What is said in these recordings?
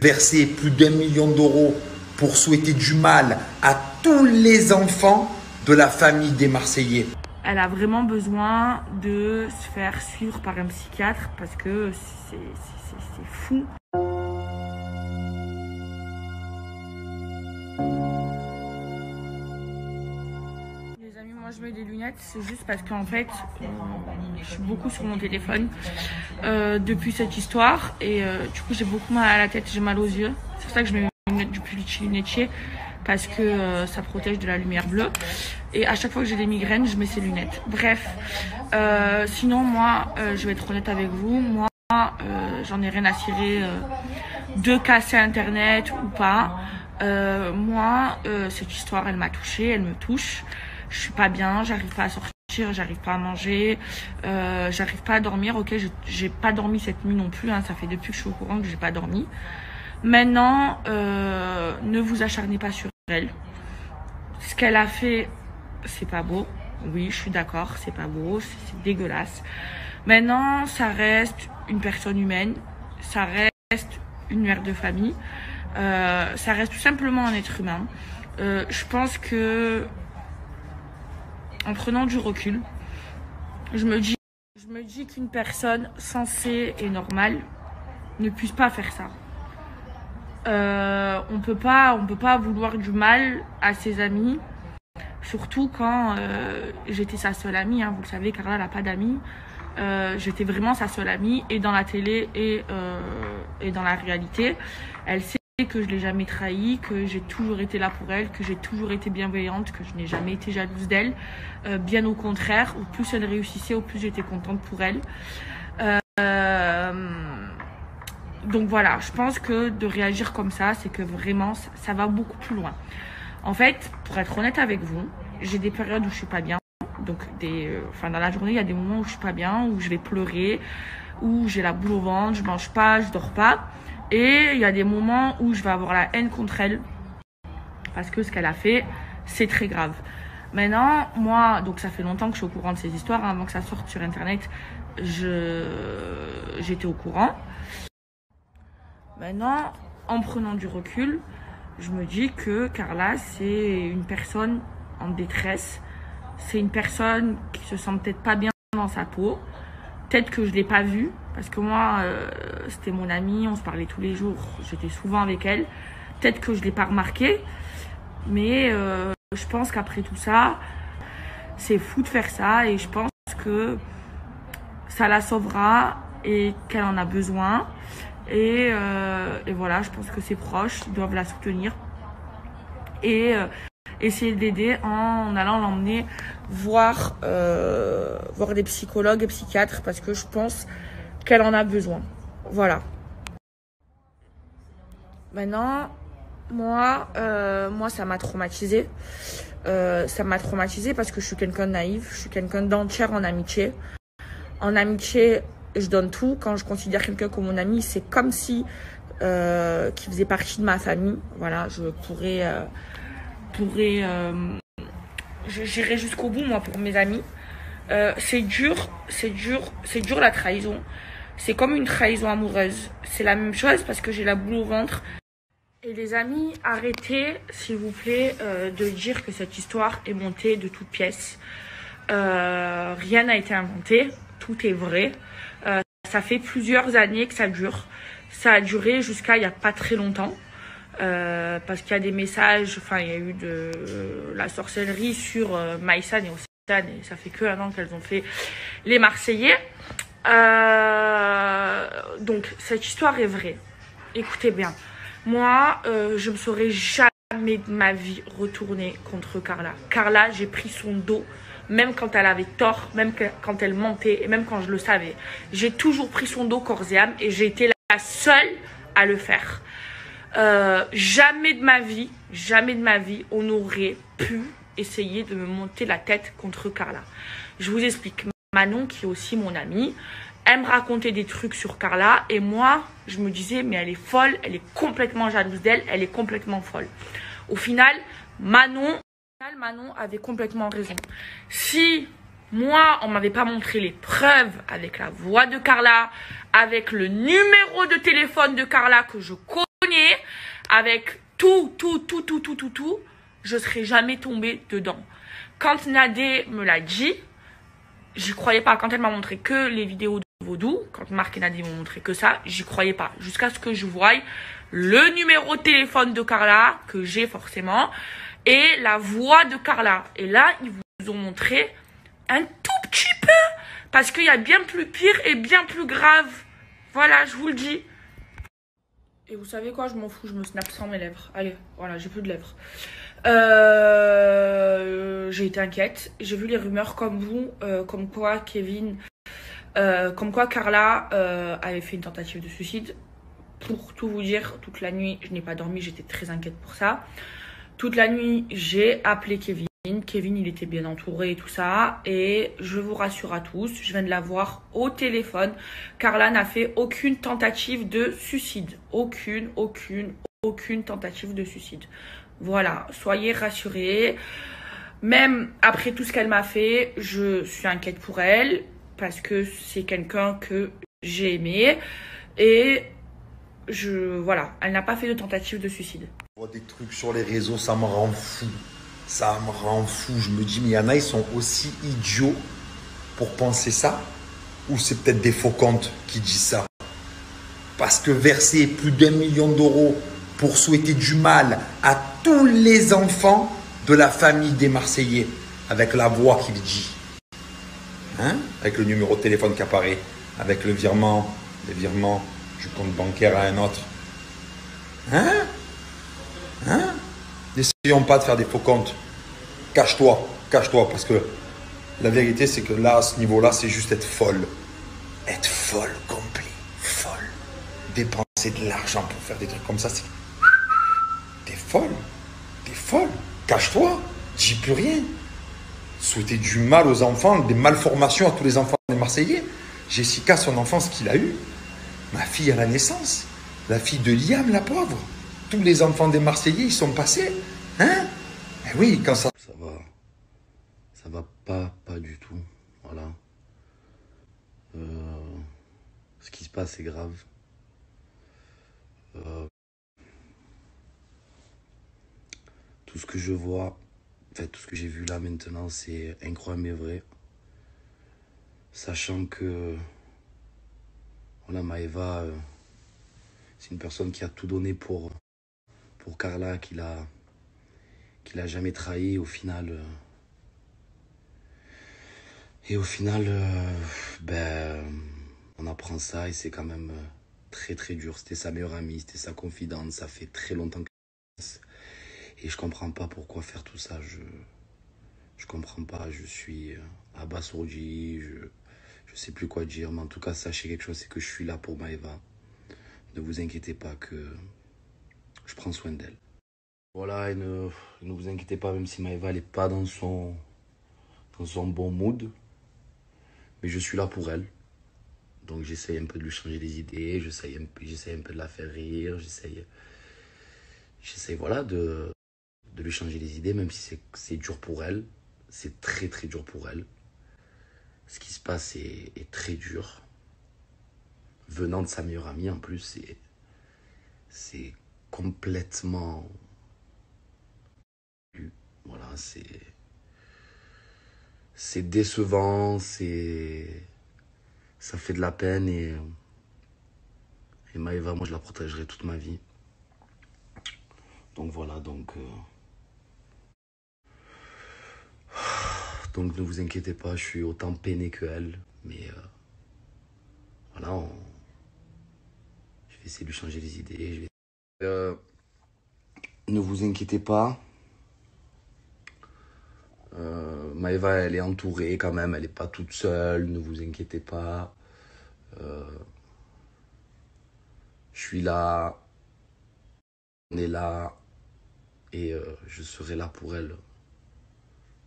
Verser plus d'1 million d'euros pour souhaiter du mal à tous les enfants de la famille des Marseillais. Elle a vraiment besoin de se faire suivre par un psychiatre parce que c'est fou. Les amis, moi je mets des lunettes, c'est juste parce qu'en fait, je suis beaucoup sur mon téléphone depuis cette histoire et du coup j'ai beaucoup mal à la tête, j'ai mal aux yeux. C'est pour ça que je mets mes lunettes du lunetier parce que ça protège de la lumière bleue. Et à chaque fois que j'ai des migraines, je mets ces lunettes. Bref, sinon moi, je vais être honnête avec vous, moi j'en ai rien à cirer de casser internet ou pas. Moi, cette histoire, elle m'a touchée, elle me touche. Je suis pas bien, j'arrive pas à sortir, j'arrive pas à manger, j'arrive pas à dormir. Ok, j'ai pas dormi cette nuit non plus, hein, ça fait depuis que je suis au courant que j'ai pas dormi. Maintenant, ne vous acharnez pas sur elle. Ce qu'elle a fait, c'est pas beau. Oui, je suis d'accord, c'est pas beau, c'est dégueulasse. Maintenant, ça reste une personne humaine, ça reste une mère de famille, ça reste tout simplement un être humain. Je pense que, en prenant du recul, je me dis qu'une personne sensée et normale ne puisse pas faire ça. On peut pas vouloir du mal à ses amis, surtout quand j'étais sa seule amie, hein, vous le savez, Carla n'a pas d'amis. J'étais vraiment sa seule amie, et dans la télé et dans la réalité. Elle sait que je l'ai jamais trahie, que j'ai toujours été là pour elle, que j'ai toujours été bienveillante, que je n'ai jamais été jalouse d'elle. Bien au contraire, au plus elle réussissait, au plus j'étais contente pour elle. Donc voilà, je pense que de réagir comme ça, c'est que vraiment, ça va beaucoup plus loin. En fait, pour être honnête avec vous, j'ai des périodes où je suis pas bien. Donc, dans la journée, il y a des moments où je suis pas bien, où je vais pleurer, où j'ai la boule au ventre, je mange pas, je dors pas. Et il y a des moments où je vais avoir la haine contre elle, parce que ce qu'elle a fait, c'est très grave. Maintenant, moi, donc ça fait longtemps que je suis au courant de ces histoires, hein, avant que ça sorte sur Internet, j'étais au courant. Maintenant, en prenant du recul, je me dis que Carla, c'est une personne en détresse. C'est une personne qui se sent peut-être pas bien dans sa peau. Peut-être que je ne l'ai pas vue, parce que moi, c'était mon amie, on se parlait tous les jours, j'étais souvent avec elle. Peut-être que je ne l'ai pas remarqué, mais je pense qu'après tout ça, c'est fou de faire ça, et je pense que ça la sauvera et qu'elle en a besoin. Et voilà, je pense que ses proches doivent la soutenir et essayer d'aider en allant l'emmener voir des psychologues et psychiatres, parce que je pense qu'elle en a besoin. Voilà. Maintenant, moi ça m'a traumatisée. Ça m'a traumatisée parce que je suis quelqu'un de naïf, je suis quelqu'un d'entière en amitié. En amitié, je donne tout. Quand je considère quelqu'un comme mon ami, c'est comme si qui faisait partie de ma famille. Voilà, j'irai jusqu'au bout, moi, pour mes amis. C'est dur la trahison. C'est comme une trahison amoureuse. C'est la même chose parce que j'ai la boule au ventre. Et les amis, arrêtez, s'il vous plaît, de dire que cette histoire est montée de toutes pièces. Rien n'a été inventé. Tout est vrai. Ça fait plusieurs années que ça dure. Ça a duré jusqu'à il n'y a pas très longtemps. Parce qu'il y a des messages, enfin il y a eu de la sorcellerie sur Maïsan et Océane, et ça fait que 1 an qu'elles ont fait les Marseillais. Donc cette histoire est vraie. Écoutez bien, moi je ne me serais jamais de ma vie retournée contre Carla. Carla, j'ai pris son dos, même quand elle avait tort, même quand elle mentait, et même quand je le savais. J'ai toujours pris son dos corps et âme, et j'ai été la seule à le faire. Jamais de ma vie, on aurait pu essayer de me monter la tête contre Carla. Je vous explique. Manon, qui est aussi mon amie, elle me racontait des trucs sur Carla, et moi, je me disais, mais elle est folle, elle est complètement jalouse d'elle, elle est complètement folle. Au final, Manon avait complètement raison. Si Moi, on m'avait pas montré les preuves avec la voix de Carla, avec le numéro de téléphone de Carla que je connais, avec tout. Je serais jamais tombée dedans. Quand Nadé me l'a dit, j'y croyais pas. Quand elle m'a montré que les vidéos de Vaudou, quand Marc et Nadé m'ont montré que ça, j'y croyais pas. Jusqu'à ce que je voie le numéro de téléphone de Carla, que j'ai forcément, et la voix de Carla. Et là, ils vous ont montré un tout petit peu. Parce qu'il y a bien plus pire et bien plus grave. Voilà, je vous le dis. Et vous savez quoi, je m'en fous, je me snap sans mes lèvres. Allez, voilà, j'ai plus de lèvres. J'ai été inquiète. J'ai vu les rumeurs comme vous, comme quoi Carla avait fait une tentative de suicide. Pour tout vous dire, toute la nuit, je n'ai pas dormi, j'étais très inquiète pour ça. Toute la nuit, j'ai appelé Kevin. Kevin, il était bien entouré et tout ça. Et je vous rassure à tous, je viens de la voir au téléphone. Carla n'a fait aucune tentative de suicide. Aucune tentative de suicide. Voilà, soyez rassurés. Même après tout ce qu'elle m'a fait, je suis inquiète pour elle. Parce que c'est quelqu'un que j'ai aimé. Et voilà, elle n'a pas fait de tentative de suicide. Je vois des trucs sur les réseaux, ça me rend fou. Ça me rend fou. Je me dis, mais il y en a, ils sont aussi idiots pour penser ça. Ou c'est peut-être des faux comptes qui disent ça. Parce que verser plus d'1 million d'euros pour souhaiter du mal à tous les enfants de la famille des Marseillais, avec la voix qu'il dit, hein, avec le numéro de téléphone qui apparaît, avec les virements du compte bancaire à un autre. Hein? N'essayons pas de faire des faux comptes. Cache-toi, parce que la vérité, c'est que là, à ce niveau-là, c'est juste être folle. Être folle, complet, folle. Dépenser de l'argent pour faire des trucs comme ça, c'est... T'es folle. Cache-toi, dis plus rien. Souhaiter du mal aux enfants, des malformations à tous les enfants des Marseillais. Jessica, son enfance qu'il a eue. Ma fille à la naissance. La fille de Liam, la pauvre. Tous les enfants des Marseillais, ils sont passés. Hein? Eh oui, quand ça... Ça va pas du tout. Voilà. Ce qui se passe, c'est grave. Tout ce que je vois, tout ce que j'ai vu là maintenant, c'est incroyable mais vrai. Sachant que, voilà, Maëva, c'est une personne qui a tout donné pour Carla, qui l'a jamais trahi au final. Et au final, on apprend ça et c'est quand même très très dur. C'était sa meilleure amie, c'était sa confidente, ça fait très longtemps que... Et je comprends pas pourquoi faire tout ça, je comprends pas, je suis abasourdi, je sais plus quoi dire, mais en tout cas sachez quelque chose, c'est que je suis là pour Maëva. Ne vous inquiétez pas que je prends soin d'elle. Voilà, et ne vous inquiétez pas, même si Maëva n'est pas dans son bon mood, mais je suis là pour elle. Donc j'essaye un peu de lui changer les idées, j'essaye un peu de la faire rire, j'essaye voilà, de lui changer les idées, même si c'est dur pour elle. C'est très très dur pour elle. Ce qui se passe est très dur. Venant de sa meilleure amie en plus, c'est complètement... Voilà, c'est décevant, ça fait de la peine et Maëva, moi je la protégerai toute ma vie. Donc voilà, donc ne vous inquiétez pas, je suis autant peiné que elle, mais voilà, je vais essayer de lui changer les idées. Ne vous inquiétez pas. Maëva, elle est entourée quand même, elle n'est pas toute seule, ne vous inquiétez pas. Je suis là, on est là, et je serai là pour elle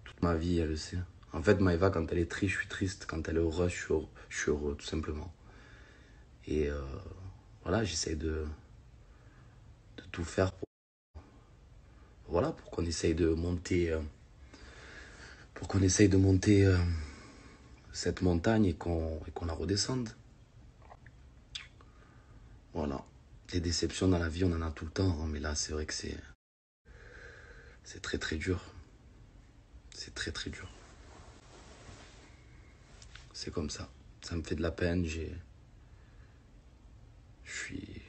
toute ma vie, elle le sait. En fait, Maëva, quand elle est triste, je suis triste, quand elle est heureuse, je suis heureux, tout simplement. Et voilà, j'essaie de tout faire pour qu'on essaye de monter... cette montagne et qu'on la redescende. Voilà. Des déceptions dans la vie, on en a tout le temps, hein, mais là, c'est vrai que c'est très très dur. C'est très très dur. C'est comme ça. Ça me fait de la peine. Je suis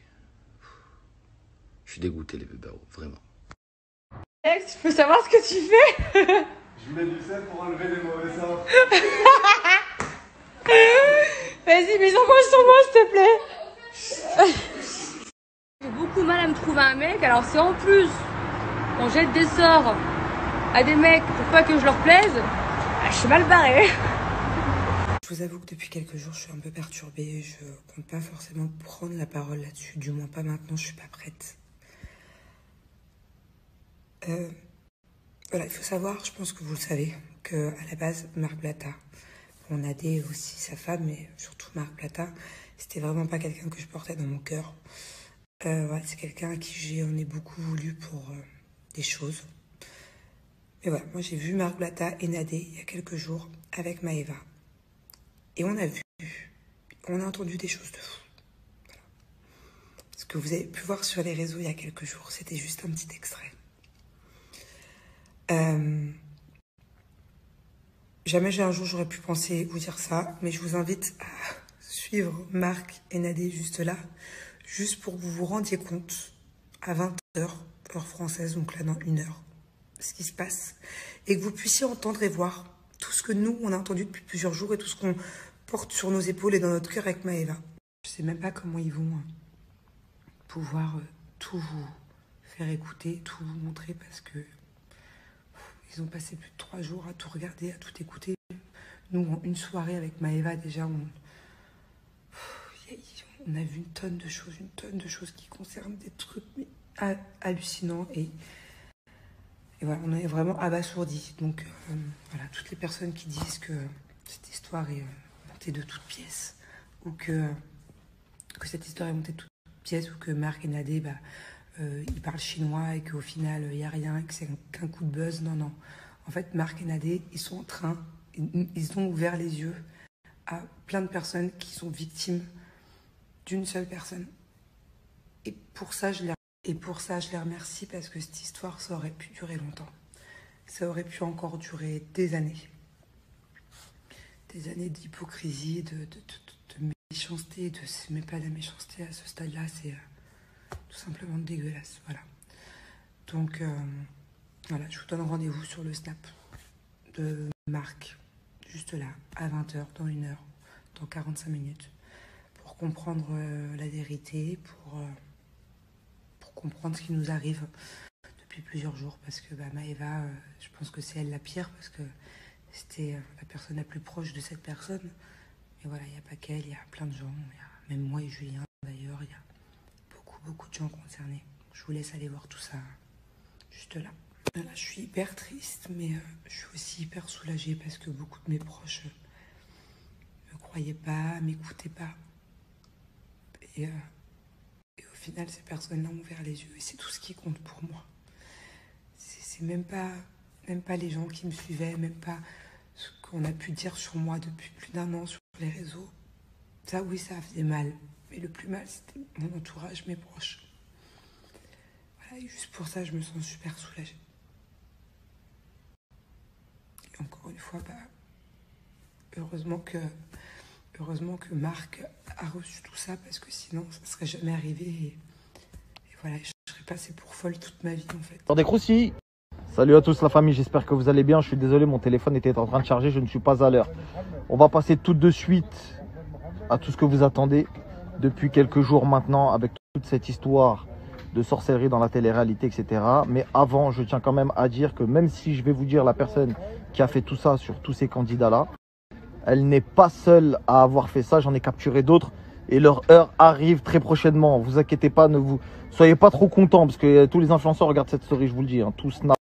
dégoûté, les bébés, vraiment. Alex, tu peux savoir ce que tu fais? Je mets du sel pour enlever les mauvais saveurs. Vas-y, mets en moi sur moi, s'il te plaît. J'ai beaucoup de mal à me trouver un mec, alors si en plus on jette des sorts à des mecs pour pas que je leur plaise, je suis mal barrée. Je vous avoue que depuis quelques jours, je suis un peu perturbée. Je compte pas forcément prendre la parole là-dessus. Du moins pas maintenant, je suis pas prête. Voilà, il faut savoir, je pense que vous le savez, que à la base, Marc Blatta, on a des aussi sa femme, mais surtout Marc Blatta, c'était vraiment pas quelqu'un que je portais dans mon cœur. Voilà, c'est quelqu'un à qui j'en ai beaucoup voulu pour des choses. Mais voilà, moi j'ai vu Marc Blatta et Nadé il y a quelques jours avec Maëva. Et on a entendu des choses de fou. Voilà. Ce que vous avez pu voir sur les réseaux il y a quelques jours, c'était juste un petit extrait. Jamais un jour j'aurais pu penser vous dire ça, mais je vous invite à suivre Marc et Nadé juste là, juste pour que vous vous rendiez compte à 20h, heure française, donc là dans 1 heure, ce qui se passe, et que vous puissiez entendre et voir tout ce que nous, on a entendu depuis plusieurs jours et tout ce qu'on porte sur nos épaules et dans notre cœur avec Maëva. Je sais même pas comment ils vont pouvoir tout vous faire écouter, tout vous montrer, parce que ils ont passé plus de 3 jours à tout regarder, à tout écouter. Nous, en une soirée avec Maëva, déjà, on a vu une tonne de choses qui concernent des trucs hallucinants. Et voilà, on est vraiment abasourdis. Donc, voilà, toutes les personnes qui disent que cette histoire est montée de toutes pièces, ou que cette histoire est montée de toutes pièces, ou que Marc et Nadé, ils parlent chinois et qu'au final, il n'y a rien, que c'est qu'un coup de buzz. Non, non. En fait, Marc et Nadé, ils ont ouvert les yeux à plein de personnes qui sont victimes d'une seule personne. Et pour ça, je les remercie, parce que cette histoire, ça aurait pu durer longtemps. Ça aurait pu encore durer des années. Des années d'hypocrisie, de méchanceté, c'est même pas de la méchanceté à ce stade-là, c'est tout simplement dégueulasse. Voilà. Donc, voilà, je vous donne rendez-vous sur le Snap de Marc, juste là, à 20h, dans 1 heure, dans 45 minutes, pour comprendre la vérité, pour comprendre ce qui nous arrive depuis plusieurs jours, parce que Maëva, je pense que c'est elle la pire, parce que c'était la personne la plus proche de cette personne. Mais voilà, il n'y a pas qu'elle, il y a plein de gens, il y a même moi et Julien d'ailleurs, il y a beaucoup de gens concernés. Je vous laisse aller voir tout ça juste là. Là, je suis hyper triste, mais je suis aussi hyper soulagée, parce que beaucoup de mes proches me croyaient pas, m'écoutaient pas. Et au final, ces personnes-là m'ont ouvert les yeux, et c'est tout ce qui compte pour moi. C'est même pas les gens qui me suivaient, même pas ce qu'on a pu dire sur moi depuis plus d'1 an sur les réseaux. Ça, oui, ça faisait mal. Mais le plus mal, c'était mon entourage, mes proches. Voilà, et juste pour ça, je me sens super soulagée. Et encore une fois, heureusement que Marc a reçu tout ça, parce que sinon, ça serait jamais arrivé. Et voilà, je serais passée pour folle toute ma vie, en fait. Attendez, Croussi. Salut à tous la famille, j'espère que vous allez bien. Je suis désolé, mon téléphone était en train de charger, je ne suis pas à l'heure. On va passer tout de suite à tout ce que vous attendez depuis quelques jours maintenant, avec toute cette histoire de sorcellerie dans la télé-réalité, etc. Mais avant, je tiens quand même à dire que même si je vais vous dire la personne qui a fait tout ça sur tous ces candidats-là, elle n'est pas seule à avoir fait ça, j'en ai capturé d'autres. Et leur heure arrive très prochainement. Vous inquiétez pas, ne vous soyez pas trop contents, parce que tous les influenceurs regardent cette story, je vous le dis, hein, tout Snap.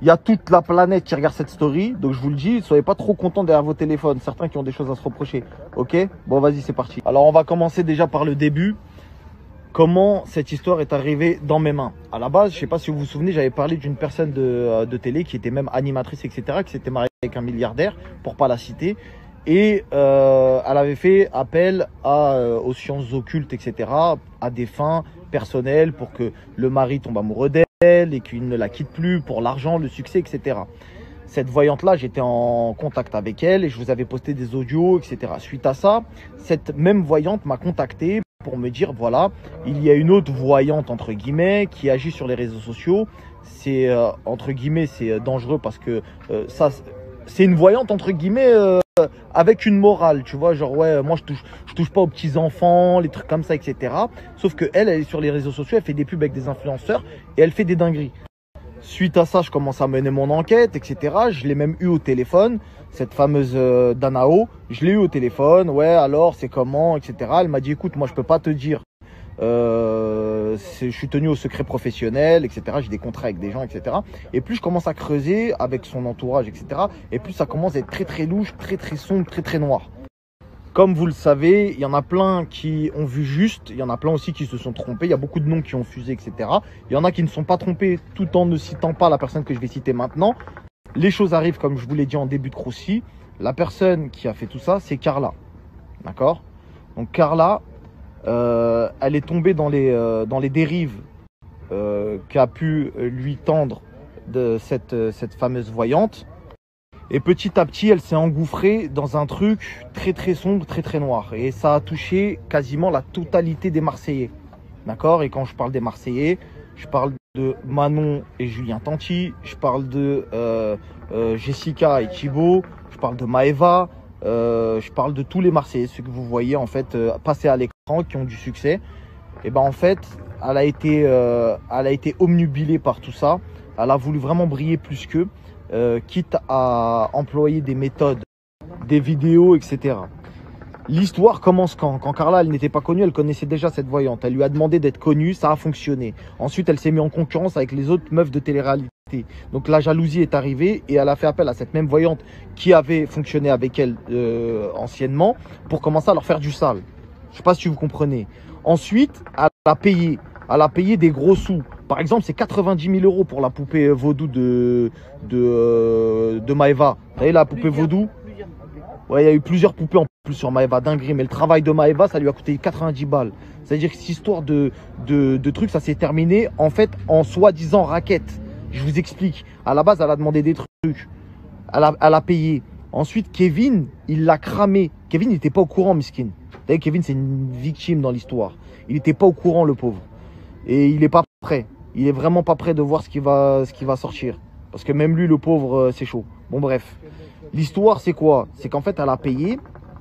Il y a toute la planète qui regarde cette story, donc je vous le dis, soyez pas trop contents derrière vos téléphones, certains qui ont des choses à se reprocher. Ok? Bon, vas-y, c'est parti. Alors, on va commencer déjà par le début. Comment cette histoire est arrivée dans mes mains? À la base, je sais pas si vous vous souvenez, j'avais parlé d'une personne de télé qui était même animatrice, etc., qui s'était mariée avec un milliardaire, pour pas la citer. Et elle avait fait appel aux sciences occultes, etc., à des fins personnelles pour que le mari tombe amoureux d'elle et qu'il ne la quitte plus pour l'argent, le succès, etc. Cette voyante-là, j'étais en contact avec elle et je vous avais posté des audios, etc. Suite à ça, cette même voyante m'a contacté pour me dire, voilà, il y a une autre voyante, entre guillemets, qui agit sur les réseaux sociaux. C'est, entre guillemets, c'est dangereux parce que ça, c'est une voyante, entre guillemets, avec une morale, tu vois, genre, ouais, moi, je touche pas aux petits-enfants, les trucs comme ça, etc. Sauf que elle est sur les réseaux sociaux, elle fait des pubs avec des influenceurs et elle fait des dingueries. Suite à ça, je commence à mener mon enquête, etc. Je l'ai même eu au téléphone, cette fameuse Danao. Je l'ai eu au téléphone, ouais, alors, c'est comment, etc. Elle m'a dit, écoute, moi, je peux pas te dire. Je suis tenu au secret professionnel, etc. J'ai des contrats avec des gens, etc. Et plus je commence à creuser avec son entourage, etc. Et plus ça commence à être très, très louche, très, très sombre, très, très noir. Comme vous le savez, il y en a plein qui ont vu juste, il y en a plein aussi qui se sont trompés, il y a beaucoup de noms qui ont fusé, etc. Il y en a qui ne sont pas trompés tout en ne citant pas la personne que je vais citer maintenant. Les choses arrivent comme je vous l'ai dit en début de Croussi. La personne qui a fait tout ça, c'est Carla. D'accord? Donc Carla, elle est tombée dans les dérives qu'a pu lui tendre de cette fameuse voyante. Et petit à petit, elle s'est engouffrée dans un truc très très sombre, très très noir. Et ça a touché quasiment la totalité des Marseillais. D'accord? Et quand je parle des Marseillais, je parle de Manon et Julien Tanti, je parle de Jessica et Thibaut, je parle de Maëva, je parle de tous les Marseillais, ceux que vous voyez en fait passer à l'écran, qui ont du succès. Et ben en fait, elle a été omnubilée par tout ça. Elle a voulu vraiment briller plus qu'eux. Quitte à employer des méthodes, des vidéos, etc. L'histoire commence quand Carla, elle n'était pas connue, elle connaissait déjà cette voyante. Elle lui a demandé d'être connue, ça a fonctionné. Ensuite, elle s'est mise en concurrence avec les autres meufs de télé-réalité. Donc la jalousie est arrivée et elle a fait appel à cette même voyante qui avait fonctionné avec elle anciennement pour commencer à leur faire du sale. Je ne sais pas si vous comprenez. Ensuite, elle a payé des gros sous. Par exemple, c'est 90 000 € pour la poupée vaudou de Maëva. Vous voyez la poupée vaudou? Ouais, il y a eu plusieurs poupées en plus sur Maëva, dinguerie. Mais le travail de Maëva, ça lui a coûté 90 balles. C'est-à-dire que cette histoire de trucs, ça s'est terminé en fait en soi-disant raquette. Je vous explique. À la base, elle a demandé des trucs. Elle a payé. Ensuite, Kevin, il l'a cramé. Kevin n'était pas au courant, miskin. Vous savez, Kevin, c'est une victime dans l'histoire. Il n'était pas au courant, le pauvre. Et il n'est pas prêt. Il est vraiment pas prêt de voir ce qui va sortir. Parce que même lui, le pauvre, c'est chaud. Bon, bref. L'histoire, c'est quoi? C'est qu'en fait, elle a payé.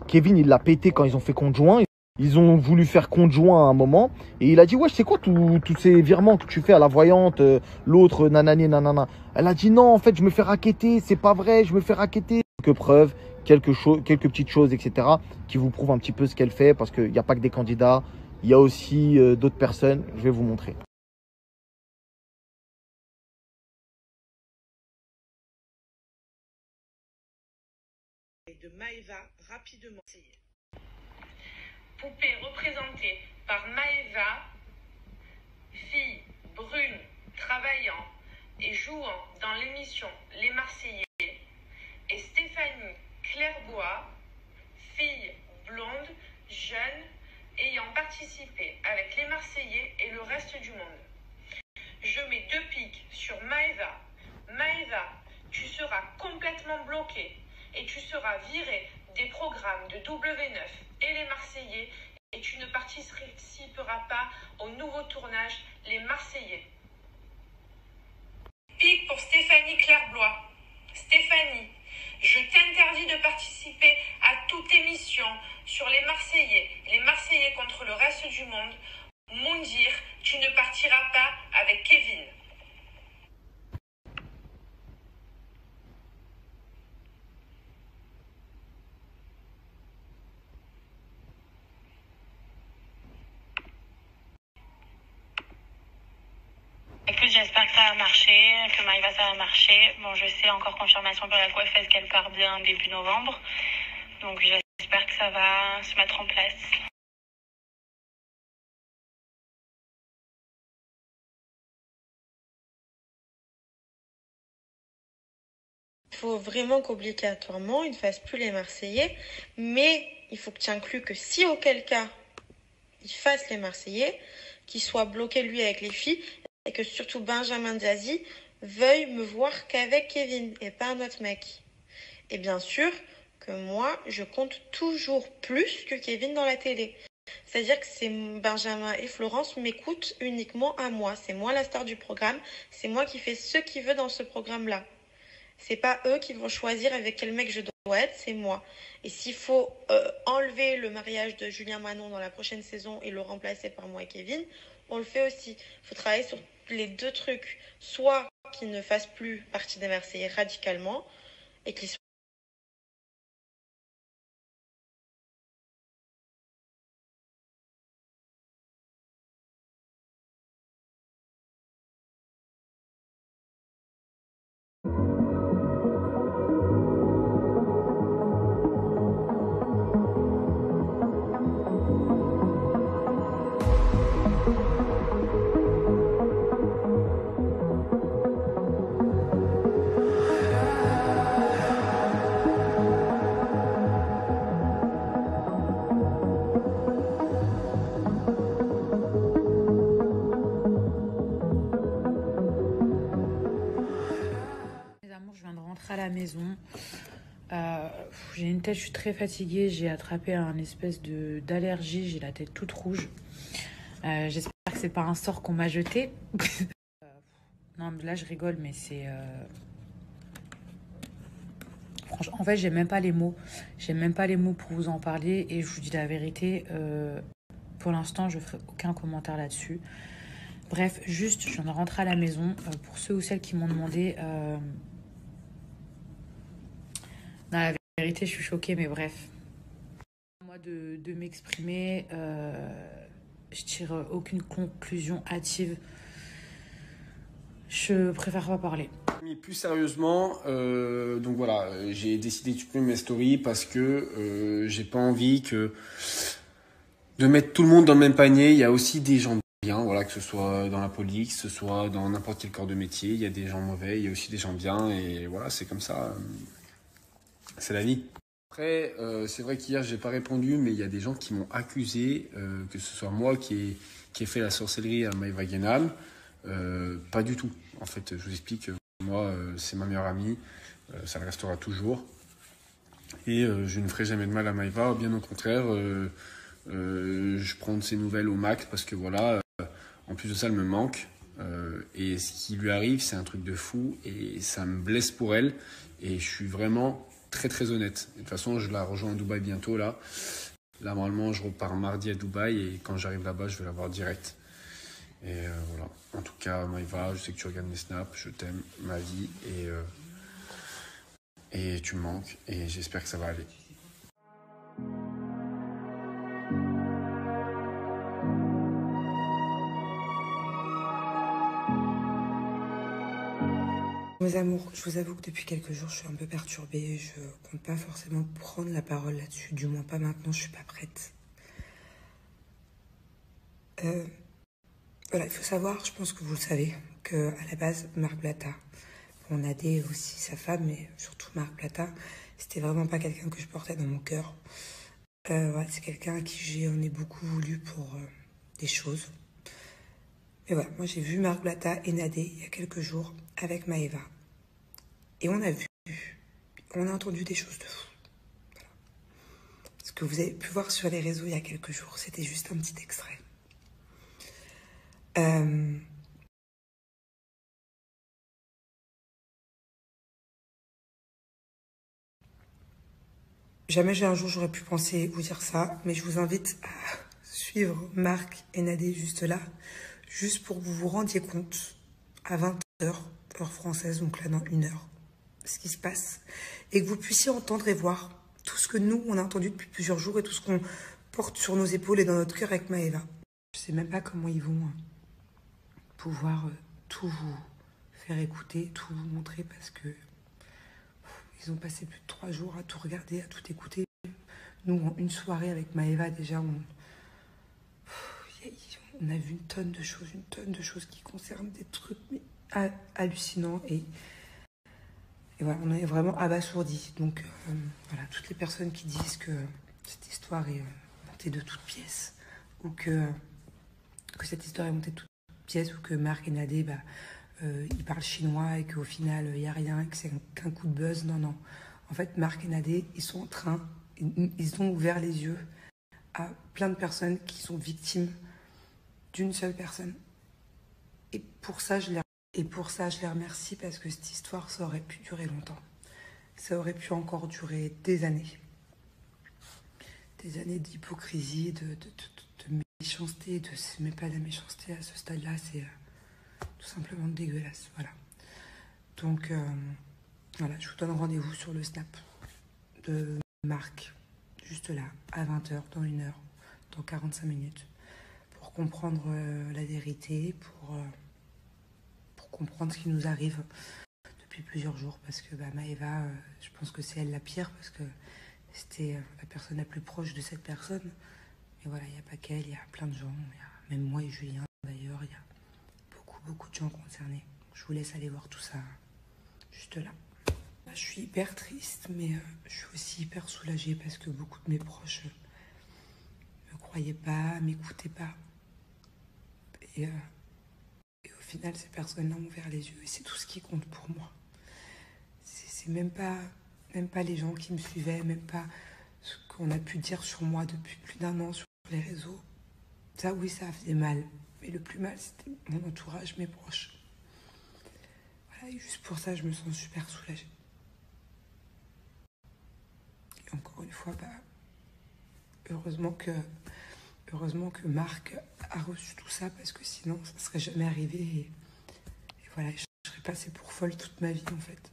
Kevin, il l'a pété quand ils ont fait compte joint. Ils ont voulu faire compte joint à un moment. Et il a dit, ouais, c'est quoi tous ces virements que tu fais à la voyante, l'autre, nanani, nanana. Elle a dit, non, en fait, je me fais racketter. C'est pas vrai, je me fais racketter. Quelques preuves, quelques petites choses, etc. qui vous prouvent un petit peu ce qu'elle fait. Parce qu'il n'y a pas que des candidats. Il y a aussi d'autres personnes. Je vais vous montrer. De Maëva rapidement. Poupée représentée par Maëva, fille brune, travaillant et jouant dans l'émission Les Marseillais, et Stéphanie Clairbois, fille blonde, jeune, ayant participé avec Les Marseillais et le reste du monde. Je mets 2 pics sur Maëva. Maëva, tu seras complètement bloquée. Et tu seras viré des programmes de W9 et les Marseillais et tu ne participeras pas au nouveau tournage Les Marseillais. Pique pour Stéphanie Clairbois. Stéphanie, je t'interdis de participer à toute émission sur les Marseillais contre le reste du monde. Moundir, tu ne partiras pas avec Kevin. Écoute, j'espère que ça va marcher, que Maëva ça va marcher. Bon, je sais, encore confirmation par la coiffeuse qu'elle part bien début novembre. Donc j'espère que ça va se mettre en place. faut vraiment qu'obligatoirement, il ne fasse plus les Marseillais. Mais il faut que tu inclues que si auquel cas, il fasse les Marseillais, qu'il soit bloqué lui avec les filles, et que surtout Benjamin Diazy veuille me voir qu'avec Kevin et pas un autre mec. Et bien sûr que moi, je compte toujours plus que Kevin dans la télé. C'est-à-dire que c'est Benjamin et Florence m'écoutent uniquement à moi. C'est moi la star du programme. C'est moi qui fais ce qu'ils veulent dans ce programme-là. C'est pas eux qui vont choisir avec quel mec je dois être, c'est moi. Et s'il faut enlever le mariage de Julien Manon dans la prochaine saison et le remplacer par moi et Kevin, on le fait aussi. Il faut travailler sur les deux trucs. Soit qu'ils ne fassent plus partie des Marseillais radicalement et qu'ils soient À la maison, j'ai une tête, je suis très fatiguée, j'ai attrapé un espèce d'allergie, j'ai la tête toute rouge. J'espère que c'est pas un sort qu'on m'a jeté. Non, là je rigole, mais c'est franchement, en fait j'ai même pas les mots, pour vous en parler, et je vous dis la vérité, pour l'instant je ferai aucun commentaire là-dessus. Bref, juste je viens de rentrer à la maison. Pour ceux ou celles qui m'ont demandé, non, la vérité, je suis choquée, mais bref. Moi de m'exprimer, je tire aucune conclusion hâtive. Je préfère pas parler. Mais plus sérieusement, donc voilà, j'ai décidé de supprimer mes stories parce que j'ai pas envie de mettre tout le monde dans le même panier. Il y a aussi des gens bien, voilà, que ce soit dans la police, que ce soit dans n'importe quel corps de métier. Il y a des gens mauvais, il y a aussi des gens bien, et voilà, c'est comme ça. C'est la vie. Après, c'est vrai qu'hier, j'ai pas répondu, mais il y a des gens qui m'ont accusé que ce soit moi qui ai fait la sorcellerie à Maëva Guénam. Pas du tout. En fait, je vous explique, moi, c'est ma meilleure amie, ça le restera toujours. Et je ne ferai jamais de mal à Maëva, bien au contraire. Je prends de ses nouvelles au max parce que voilà, en plus de ça, elle me manque. Et ce qui lui arrive, c'est un truc de fou et ça me blesse pour elle. Et je suis vraiment très très honnête. De toute façon, je la rejoins à Dubaï bientôt là. Là, normalement, je repars mardi à Dubaï et quand j'arrive là-bas, je vais la voir direct. Et voilà. En tout cas, Maëva, je sais que tu regardes mes snaps, je t'aime, ma vie, et tu me manques et j'espère que ça va aller. Mes amours, je vous avoue que depuis quelques jours, je suis un peu perturbée. Je compte pas forcément prendre la parole là-dessus. Du moins pas maintenant, je suis pas prête. Voilà, il faut savoir, je pense que vous le savez, qu'à la base, Marc Blatta, on a des aussi sa femme, mais surtout Marc Blatta, c'était vraiment pas quelqu'un que je portais dans mon cœur. Voilà, c'est quelqu'un à qui j'en ai beaucoup voulu pour des choses. Et voilà, moi j'ai vu Marc Blatta et Nadé il y a quelques jours avec Maëva. Et on a entendu des choses de fou. Voilà. Ce que vous avez pu voir sur les réseaux il y a quelques jours, c'était juste un petit extrait. Jamais un jour j'aurais pu penser vous dire ça, mais je vous invite à suivre Marc et Nadé juste là, juste pour que vous vous rendiez compte à 20h, heure française, donc là dans 1 heure, ce qui se passe, et que vous puissiez entendre et voir tout ce que nous, on a entendu depuis plusieurs jours et tout ce qu'on porte sur nos épaules et dans notre cœur avec Maëva. Je sais même pas comment ils vont pouvoir tout vous faire écouter, tout vous montrer, parce que ils ont passé plus de 3 jours à tout regarder, à tout écouter. Nous, en une soirée avec Maëva, déjà, on a vu une tonne de choses qui concernent des trucs hallucinants. Et voilà, on est vraiment abasourdis. Donc voilà, toutes les personnes qui disent que cette histoire est montée de toutes pièces, ou que cette histoire est montée de toutes pièces, ou que Marc et Nadé, ils parlent chinois et qu'au final, il n'y a rien, que c'est qu'un coup de buzz. Non, non. En fait, Marc et Nadé, ils ont ouvert les yeux à plein de personnes qui sont victimes d'une seule personne. Et pour ça, je les remercie, parce que cette histoire, ça aurait pu durer longtemps. Ça aurait pu encore durer des années. Des années d'hypocrisie, de méchanceté, mais pas de la méchanceté à ce stade-là, c'est tout simplement dégueulasse. Voilà. Donc, voilà, je vous donne rendez-vous sur le Snap de Marc, juste là, à 20h, dans 1 heure, dans 45 minutes, pour comprendre la vérité, pour comprendre ce qui nous arrive depuis plusieurs jours, parce que Maëva, je pense que c'est elle la pire, parce que c'était la personne la plus proche de cette personne. Mais voilà, il n'y a pas qu'elle, il y a plein de gens, même moi et Julien d'ailleurs, il y a beaucoup de gens concernés. Je vous laisse aller voir tout ça juste là. Je suis hyper triste, mais je suis aussi hyper soulagée, parce que beaucoup de mes proches ne me croyaient pas, m'écoutaient pas. Et au final, ces personnes-là ont ouvert les yeux, et c'est tout ce qui compte pour moi. C'est même pas les gens qui me suivaient, même pas ce qu'on a pu dire sur moi depuis plus d'1 an sur les réseaux. Ça, oui, ça a fait mal. Mais le plus mal, c'était mon entourage, mes proches. Voilà, et juste pour ça, je me sens super soulagée. Et encore une fois, heureusement que Marc a reçu tout ça, parce que sinon, ça ne serait jamais arrivé. Et voilà, je serais passée pour folle toute ma vie, en fait.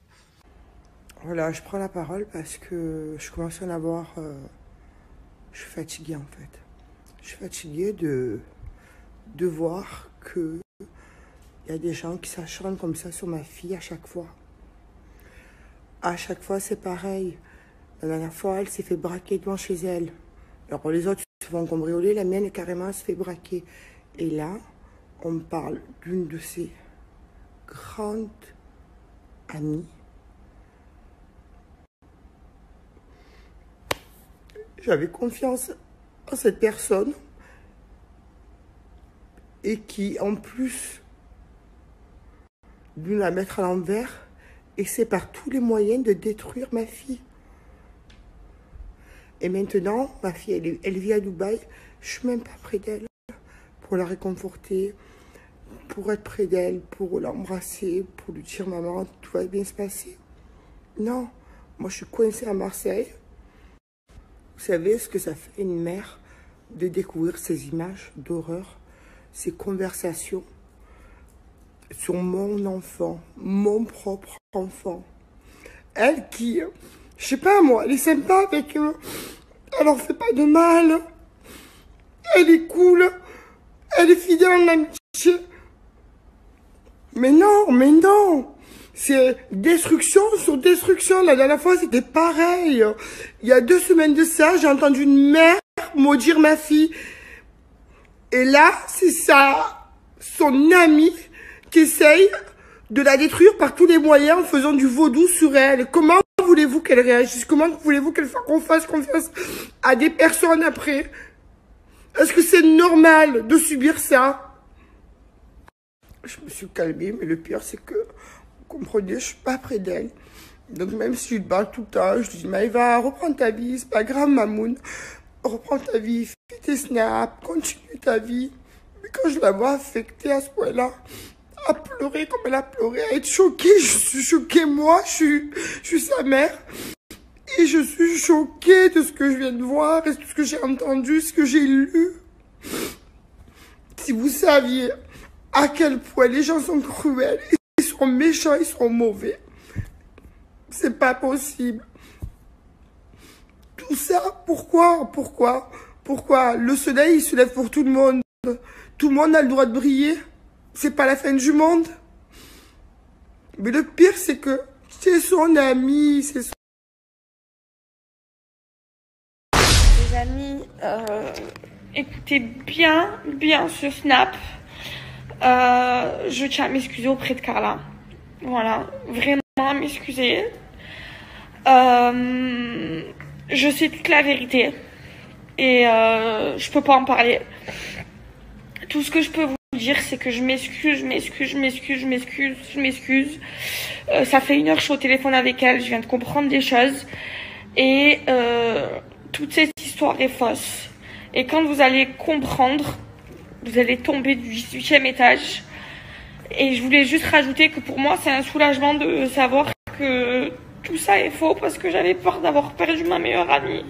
Voilà, je prends la parole parce que je commence à en avoir... je suis fatiguée, en fait. Je suis fatiguée de voir que il y a des gens qui s'acharnent comme ça sur ma fille à chaque fois. À chaque fois, c'est pareil. La dernière fois, elle s'est fait braquer devant chez elle. Alors les autres se font cambrioler, la mienne, carrément, elle se fait braquer. Et là, on me parle d'une de ses grandes amies. J'avais confiance en cette personne et qui, en plus de la mettre à l'envers, essaie par tous les moyens de détruire ma fille. Et maintenant, ma fille, elle vit à Dubaï. Je suis même pas près d'elle pour la réconforter, pour être près d'elle, pour l'embrasser, pour lui dire « Maman, tout va bien se passer ». Non, moi je suis coincée à Marseille. Vous savez ce que ça fait une mère de découvrir ces images d'horreur, ces conversations sur mon enfant, mon propre enfant. Elle qui, je sais pas moi, elle est sympa avec eux, elle leur fait pas de mal, elle est cool, elle est fidèle en amitié. Mais non, c'est destruction sur destruction. La dernière fois, c'était pareil. Il y a 2 semaines de ça, j'ai entendu une mère maudire ma fille. Et là, c'est ça, son ami qui essaye de la détruire par tous les moyens en faisant du vaudou sur elle. Comment voulez-vous qu'elle réagisse? Comment voulez-vous qu'on fasse confiance à des personnes après? Est-ce que c'est normal de subir ça? Je me suis calmée, mais le pire, c'est que, vous comprenez, je suis pas près d'elle. Donc même si je te parle tout le temps, je lui dis, Maëva, reprends ta vie, c'est pas grave, Mamoun. Reprends ta vie, fais tes snaps, continue ta vie. Mais quand je la vois affectée à ce point-là, à pleurer comme elle a pleuré, à être choquée, je suis choquée, moi, je suis sa mère. Et je suis choquée de ce que je viens de voir, et de ce que j'ai entendu, ce que j'ai lu. Si vous saviez à quel point les gens sont cruels, ils sont méchants, ils sont mauvais. C'est pas possible. Tout ça, pourquoi? Le soleil, il se lève pour tout le monde. Tout le monde a le droit de briller. C'est pas la fin du monde. Mais le pire, c'est que c'est son ami, c'est son... Les amis, écoutez bien ce Snap. Je tiens à m'excuser auprès de Carla. Voilà, vraiment. à m'excuser. Je sais toute la vérité et je peux pas en parler. Tout ce que je peux vous dire, c'est que je m'excuse. Ça fait 1 heure que je suis au téléphone avec elle, je viens de comprendre des choses et toute cette histoire est fausse. Et quand vous allez comprendre, vous allez tomber du 18e étage. Et je voulais juste rajouter que pour moi, c'est un soulagement de savoir que tout ça est faux parce que j'avais peur d'avoir perdu ma meilleure amie.